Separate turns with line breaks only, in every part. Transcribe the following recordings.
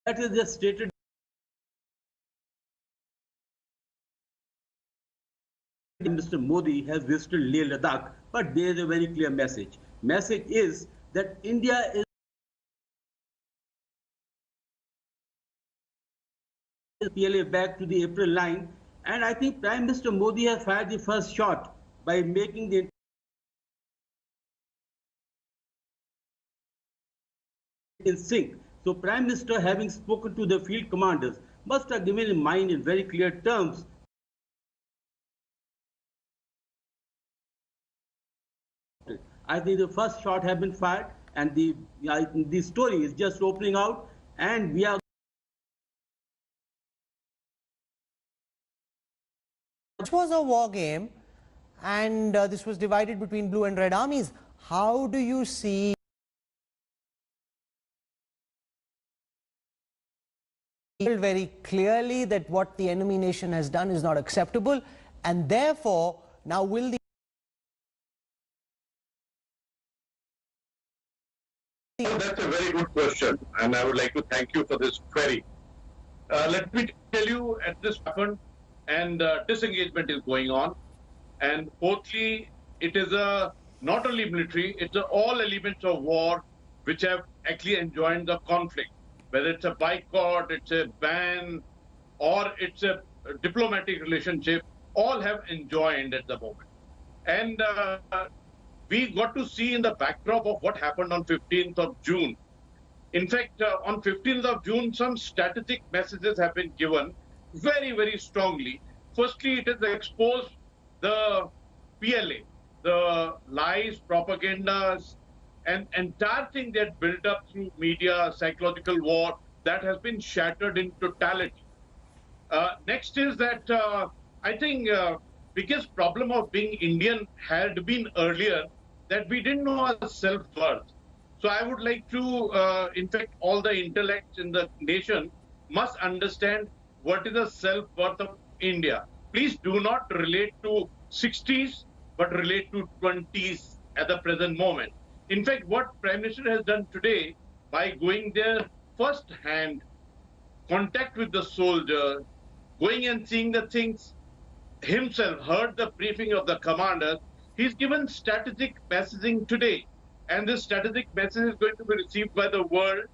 that is just stated. Mr. Modi has visited Leh Ladakh, but there is a very clear message. Message is that India is PLA back to the April line, and I think Prime Minister Modi has fired the first shot by making the in sync. So Prime Minister, having spoken to the field commanders, must have given in mind in very clear terms. I think the first shot has been fired, and the story is just opening out, and we are.
This was a war game, and this was divided between blue and red armies. How do you see very clearly that what the enemy nation has done is not acceptable, and therefore now will the
That's a very good question, and I would like to thank you for this query. Let me tell you, at this happened, and disengagement is going on, and fourthly, it is not only military, it's all elements of war which have actually enjoined the conflict, whether it's a boycott, it's a ban, or it's a diplomatic relationship, all have enjoined at the moment. And we got to see in the backdrop of what happened on 15th of June. In fact, on 15th of June, some strategic messages have been given very, very strongly. Firstly, it has exposed the PLA, the lies, propagandas, and entire thing that built up through media, psychological war, that has been shattered in totality. Next is that I think biggest problem of being Indian had been earlier that we didn't know our self-worth. So I would like to, in fact, all the intellects in the nation must understand what is the self-worth of India. Please do not relate to 60s, but relate to 20s at the present moment. In fact, what Prime Minister has done today by going there first-hand, contact with the soldier, going and seeing the things himself, heard the briefing of the commanders, he's given strategic messaging today. And this strategic message is going to be received by the world.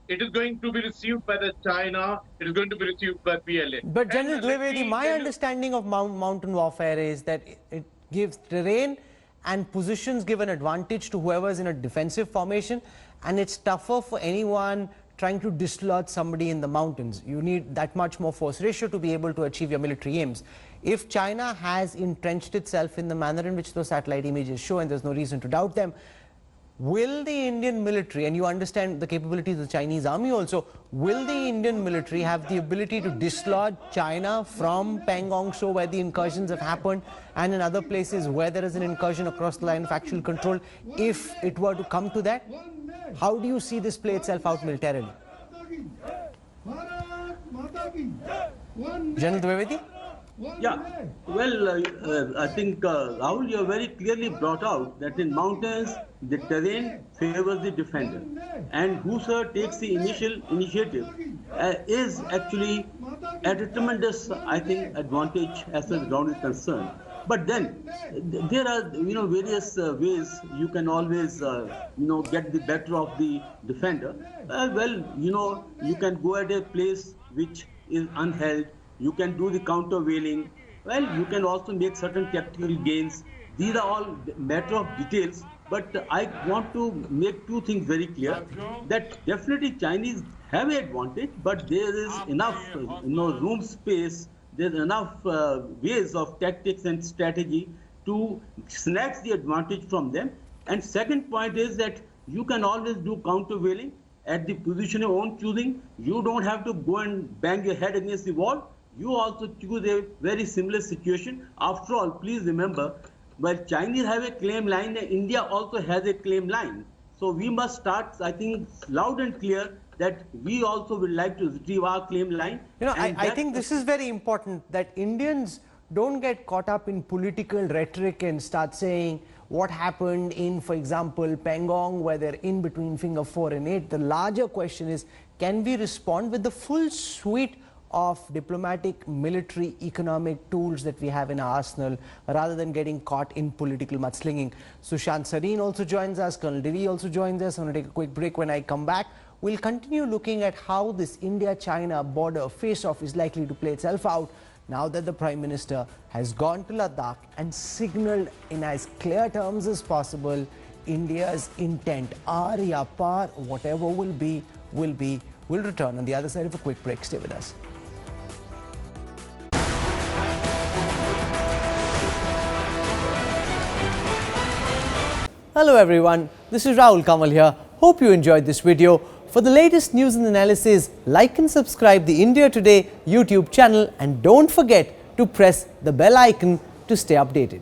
It is going to be received by the China. It is going to be received by PLA.
But General Dwivedi, my understanding of mountain warfare is that it gives terrain and positions give an advantage to whoever is in a defensive formation, and it's tougher for anyone trying to dislodge somebody in the mountains. You need that much more force ratio to be able to achieve your military aims. If China has entrenched itself in the manner in which those satellite images show, and there's no reason to doubt them, will the Indian military, and you understand the capabilities of the Chinese army also, will the Indian military have the ability to dislodge China from Pangong Tso, where the incursions have happened, and in other places where there is an incursion across the line of actual control, if it were to come to that? How do you see this play itself out militarily? General Dwivedi?
Yeah, well, I think Rahul, you have very clearly brought out that in mountains, the terrain favors the defender, and whosoever takes the initiative is actually at a tremendous, I think, advantage as far as the ground is concerned. But then there are, various ways you can always, get the better of the defender. You can go at a place which is unheld. You can do the countervailing. Well, you can also make certain tactical gains. These are all matter of details. But I want to make two things very clear, that definitely Chinese have an advantage, but there is enough, room space. There's enough ways of tactics and strategy to snatch the advantage from them. And second point is that you can always do countervailing at the position of your own choosing. You don't have to go and bang your head against the wall. You also choose a very similar situation. After all, please remember, while Chinese have a claim line, India also has a claim line. So we must start, I think, loud and clear that we also would like to retrieve our claim line.
I think this is very important, that Indians don't get caught up in political rhetoric and start saying what happened in, for example, Pangong, where they're in between finger 4 and 8. The larger question is, can we respond with the full suite of diplomatic, military, economic tools that we have in our arsenal, rather than getting caught in political mudslinging? Sushant Sareen also joins us, Colonel Divi also joins us. I'm going to take a quick break. When I come back, we'll continue looking at how this India-China border face-off is likely to play itself out now that the Prime Minister has gone to Ladakh and signalled in as clear terms as possible India's intent. Aar ya par, whatever will be, will be. We'll return on the other side of a quick break. Stay with us. Hello everyone, this is Rahul Kamal here. Hope you enjoyed this video. For the latest news and analysis, like and subscribe the India Today YouTube channel, and don't forget to press the bell icon to stay updated.